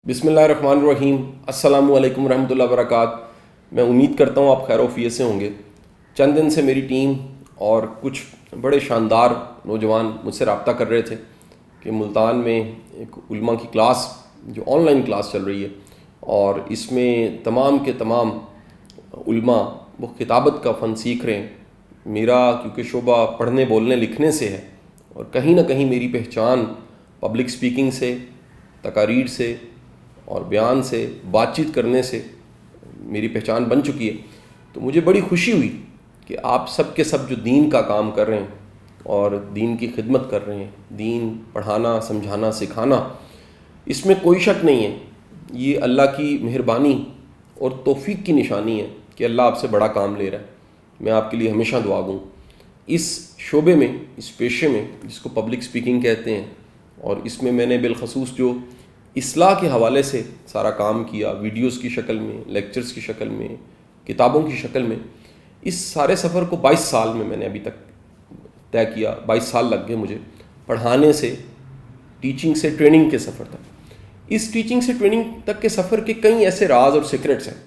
بسم اللہ الرحمن الرحیم۔ السلام علیکم ورحمۃ اللہ وبرکاتہ۔ میں امید کرتا ہوں آپ خیر و عافیت سے ہوں گے۔ چند دن سے میری ٹیم اور کچھ بڑے شاندار نوجوان مجھ سے رابطہ کر رہے تھے کہ ملتان میں ایک علماء کی کلاس جو آن لائن کلاس چل رہی ہے، اور اس میں تمام کے تمام علماء وہ خطابت کا فن سیکھ رہے ہیں۔ میرا کیونکہ شعبہ پڑھنے بولنے لکھنے سے ہے، اور کہیں نہ کہیں میری پہچان پبلک سپیکنگ سے، تقاریر سے اور بیان سے، بات چیت کرنے سے میری پہچان بن چکی ہے، تو مجھے بڑی خوشی ہوئی کہ آپ سب کے سب جو دین کا کام کر رہے ہیں اور دین کی خدمت کر رہے ہیں، دین پڑھانا، سمجھانا، سکھانا، اس میں کوئی شک نہیں ہے، یہ اللہ کی مہربانی اور توفیق کی نشانی ہے کہ اللہ آپ سے بڑا کام لے رہا ہے۔ میں آپ کے لیے ہمیشہ دعا گوں۔ اس شعبے میں، اس پیشے میں جس کو پبلک سپیکنگ کہتے ہیں، اور اس میں نے بالخصوص جو اصلاح کے حوالے سے سارا کام کیا، ویڈیوز کی شکل میں، لیکچرز کی شکل میں، کتابوں کی شکل میں، اس سارے سفر کو 22 سال میں نے ابھی تک طے کیا۔ 22 سال لگ گئے مجھے پڑھانے سے، ٹیچنگ سے ٹریننگ کے سفر تک۔ اس ٹیچنگ سے ٹریننگ تک کے سفر کے کئی ایسے راز اور سیکرٹس ہیں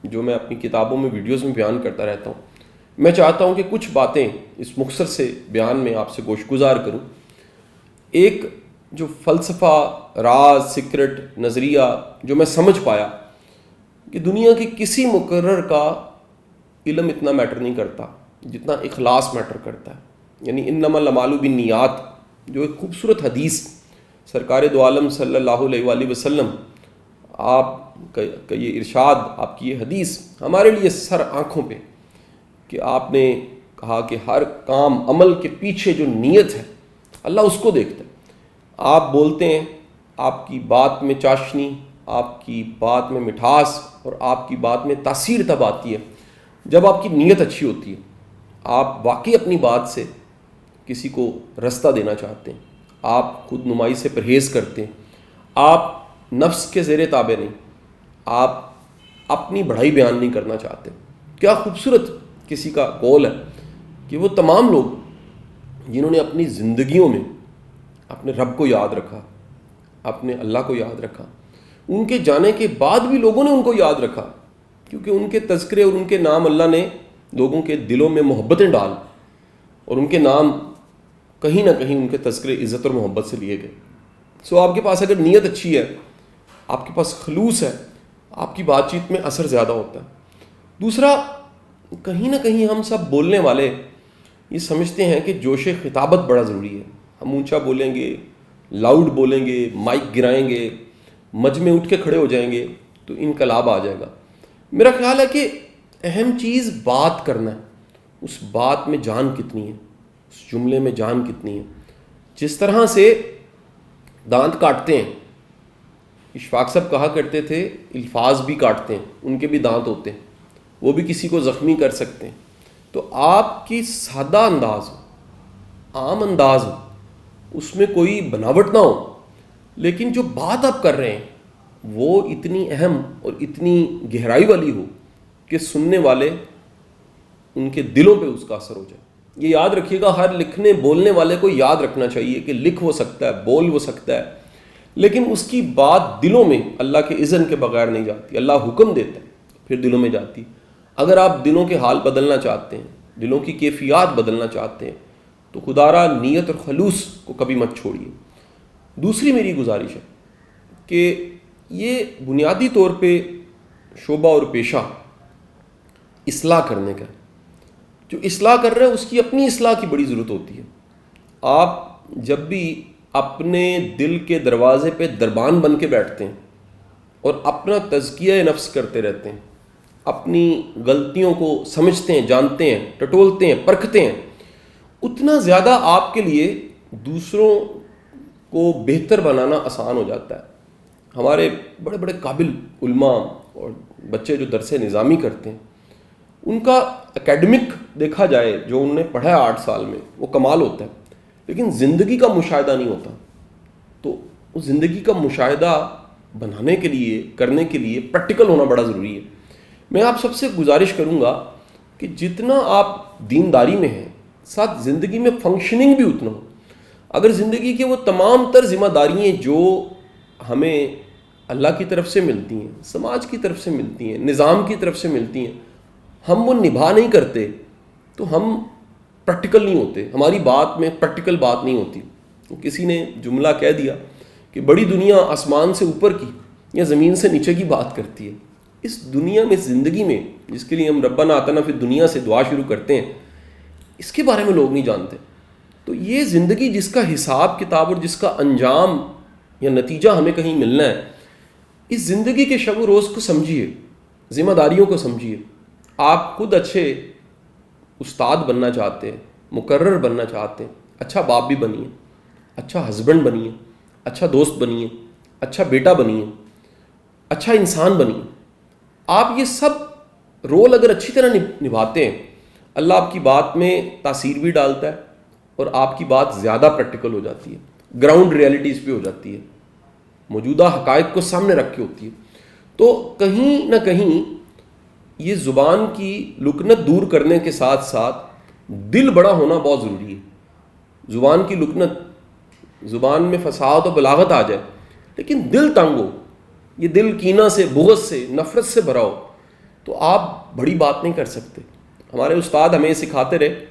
جو میں اپنی کتابوں میں، ویڈیوز میں بیان کرتا رہتا ہوں۔ میں چاہتا ہوں کہ کچھ باتیں اس مختصر سے بیان میں آپ سے گوش گزار کروں۔ ایک جو فلسفہ، راز، سیکرٹ، نظریہ جو میں سمجھ پایا کہ دنیا کے کسی مقرر کا علم اتنا میٹر نہیں کرتا جتنا اخلاص میٹر کرتا ہے، یعنی انما الاعمال بالنیات، جو ایک خوبصورت حدیث سرکار دو عالم صلی اللہ علیہ وآلہ وسلم آپ کا یہ ارشاد، آپ کی یہ حدیث ہمارے لیے سر آنکھوں پہ، کہ آپ نے کہا کہ ہر کام عمل کے پیچھے جو نیت ہے اللہ اس کو دیکھتا ہے۔ آپ بولتے ہیں، آپ کی بات میں چاشنی، آپ کی بات میں مٹھاس اور آپ کی بات میں تاثیر تب آتی ہے جب آپ کی نیت اچھی ہوتی ہے، آپ واقعی اپنی بات سے کسی کو رستہ دینا چاہتے ہیں، آپ خود نمائی سے پرہیز کرتے ہیں، آپ نفس کے زیر تابع نہیں، آپ اپنی بڑائی بیان نہیں کرنا چاہتے۔ کیا خوبصورت کسی کا قول ہے کہ وہ تمام لوگ جنہوں نے اپنی زندگیوں میں اپنے رب کو یاد رکھا، اپنے اللہ کو یاد رکھا، ان کے جانے کے بعد بھی لوگوں نے ان کو یاد رکھا، کیونکہ ان کے تذکرے اور ان کے نام اللہ نے لوگوں کے دلوں میں محبتیں ڈال، اور ان کے نام کہیں نہ کہیں ان کے تذکرے عزت اور محبت سے لیے گئے۔ سو آپ کے پاس اگر نیت اچھی ہے، آپ کے پاس خلوص ہے، آپ کی بات چیت میں اثر زیادہ ہوتا ہے۔ دوسرا، کہیں نہ کہیں ہم سب بولنے والے یہ سمجھتے ہیں کہ جوش خطابت بڑا ضروری ہے، ہم اونچا بولیں گے، لاؤڈ بولیں گے، مائک گرائیں گے، مجمع اٹھ کے کھڑے ہو جائیں گے تو انقلاب آ جائے گا۔ میرا خیال ہے کہ اہم چیز بات کرنا ہے، اس بات میں جان کتنی ہے، اس جملے میں جان کتنی ہے۔ جس طرح سے دانت کاٹتے ہیں، اشفاق صاحب کہا کرتے تھے الفاظ بھی کاٹتے ہیں، ان کے بھی دانت ہوتے ہیں، وہ بھی کسی کو زخمی کر سکتے ہیں۔ تو آپ کی سادہ انداز ہو، عام انداز ہو، اس میں کوئی بناوٹ نہ ہو، لیکن جو بات آپ کر رہے ہیں وہ اتنی اہم اور اتنی گہرائی والی ہو کہ سننے والے ان کے دلوں پہ اس کا اثر ہو جائے۔ یہ یاد رکھیے گا، ہر لکھنے بولنے والے کو یاد رکھنا چاہیے کہ لکھ وہ سکتا ہے، بول وہ سکتا ہے، لیکن اس کی بات دلوں میں اللہ کے اذن کے بغیر نہیں جاتی، اللہ حکم دیتا ہے پھر دلوں میں جاتی۔ اگر آپ دلوں کے حال بدلنا چاہتے ہیں، دلوں کی کیفیات بدلنا چاہتے ہیں، تو خدارا نیت اور خلوص کو کبھی مت چھوڑیے۔ دوسری میری گزارش ہے کہ یہ بنیادی طور پہ شعبہ اور پیشہ اصلاح کرنے کا ہے۔ جو اصلاح کر رہے ہیں اس کی اپنی اصلاح کی بڑی ضرورت ہوتی ہے۔ آپ جب بھی اپنے دل کے دروازے پہ دربان بن کے بیٹھتے ہیں اور اپنا تزکیہ نفس کرتے رہتے ہیں، اپنی غلطیوں کو سمجھتے ہیں، جانتے ہیں، ٹٹولتے ہیں، پرکھتے ہیں، اتنا زیادہ آپ کے لیے دوسروں کو بہتر بنانا آسان ہو جاتا ہے۔ ہمارے بڑے بڑے قابل علماء اور بچے جو درس نظامی کرتے ہیں، ان کا اکیڈمک دیکھا جائے جو انہوں نے پڑھا ہے 8 سال میں، وہ کمال ہوتا ہے، لیکن زندگی کا مشاہدہ نہیں ہوتا۔ تو اس زندگی کا مشاہدہ بنانے کے لیے، کرنے کے لیے پریکٹیکل ہونا بڑا ضروری ہے۔ میں آپ سب سے گزارش کروں گا کہ جتنا آپ دینداری میں ہیں، ساتھ زندگی میں فنکشننگ بھی اتنا ہو۔ اگر زندگی کے وہ تمام تر ذمہ داریاں جو ہمیں اللہ کی طرف سے ملتی ہیں، سماج کی طرف سے ملتی ہیں، نظام کی طرف سے ملتی ہیں، ہم وہ نبھا نہیں کرتے تو ہم پریکٹیکل نہیں ہوتے، ہماری بات میں پریکٹیکل بات نہیں ہوتی. کسی نے جملہ کہہ دیا کہ بڑی دنیا آسمان سے اوپر کی یا زمین سے نیچے کی بات کرتی ہے. اس دنیا میں، زندگی میں، جس کے لیے ہم ربنا آتنا فی الدنیا سے دعا شروع کرتے ہیں، اس کے بارے میں لوگ نہیں جانتے. تو یہ زندگی جس کا حساب کتاب اور جس کا انجام یا نتیجہ ہمیں کہیں ملنا ہے، اس زندگی کے شب و روز کو سمجھیے، ذمہ داریوں کو سمجھیے. آپ خود اچھے استاد بننا چاہتے ہیں، مقرر بننا چاہتے ہیں، اچھا باپ بھی بنیے، اچھا ہسبینڈ بنیے، اچھا دوست بنیے، اچھا بیٹا بنیے، اچھا انسان بنیے. آپ یہ سب رول اگر اچھی طرح نبھاتے ہیں، اللہ آپ کی بات میں تاثیر بھی ڈالتا ہے اور آپ کی بات زیادہ پریکٹیکل ہو جاتی ہے، گراؤنڈ ریئلٹیز پہ ہو جاتی ہے، موجودہ حقائق کو سامنے رکھ کے ہوتی ہے. تو کہیں نہ کہیں یہ زبان کی لکنت دور کرنے کے ساتھ ساتھ دل بڑا ہونا بہت ضروری ہے. زبان کی لکنت، زبان میں فصاحت و بلاغت آ جائے لیکن دل تنگ ہو، یہ دل کینہ سے، بغض سے، نفرت سے بھرا ہو، تو آپ بڑی بات نہیں کر سکتے. ہمارے استاد ہمیں سکھاتے رہے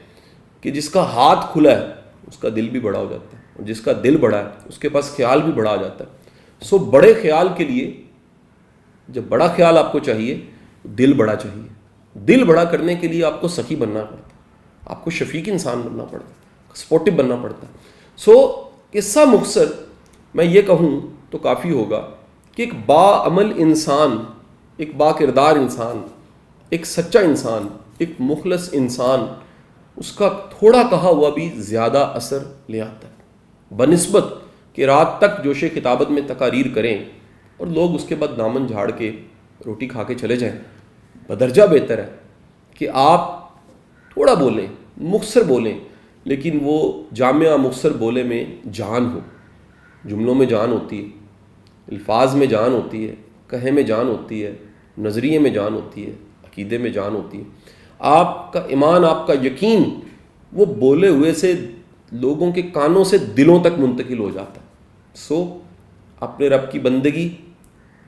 کہ جس کا ہاتھ کھلا ہے اس کا دل بھی بڑا ہو جاتا ہے، اور جس کا دل بڑا ہے اس کے پاس خیال بھی بڑا آ جاتا ہے. سو بڑے خیال کے لیے، جب بڑا خیال آپ کو چاہیے، دل بڑا چاہیے. دل بڑا کرنے کے لیے آپ کو سخی بننا پڑتا ہے، آپ کو شفیق انسان بننا پڑتا ہے، سپورٹو بننا پڑتا ہے. سو قصہ مختصر میں یہ کہوں تو کافی ہوگا کہ ایک باعمل انسان، ایک با کردار انسان، ایک سچا انسان، ایک مخلص انسان، اس کا تھوڑا کہا ہوا بھی زیادہ اثر لے آتا ہے، بنسبت کہ رات تک جوش خطابت میں تقاریر کریں اور لوگ اس کے بعد دامن جھاڑ کے روٹی کھا کے چلے جائیں. بدرجہ بہتر ہے کہ آپ تھوڑا بولیں، مختصر بولیں، لیکن وہ جامع مختصر بولے میں جان ہو. جملوں میں جان ہوتی ہے، الفاظ میں جان ہوتی ہے، کہے میں جان ہوتی ہے، نظریے میں جان ہوتی ہے، عقیدے میں جان ہوتی ہے. آپ کا ایمان، آپ کا یقین وہ بولے ہوئے سے لوگوں کے کانوں سے دلوں تک منتقل ہو جاتا ہے. سو اپنے رب کی بندگی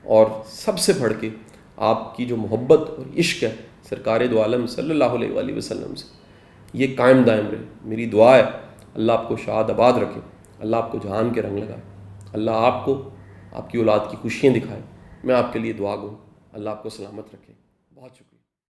اور سب سے بڑھ کے آپ کی جو محبت اور عشق ہے سرکار دو عالم صلی اللہ علیہ وآلہ وسلم سے، یہ قائم دائم رہے. میری دعا ہے اللہ آپ کو شاد آباد رکھے، اللہ آپ کو جہان کے رنگ لگائے، اللہ آپ کو آپ کی اولاد کی خوشیاں دکھائے. میں آپ کے لیے دعا گو، اللہ آپ کو سلامت رکھے. بہت شکریہ.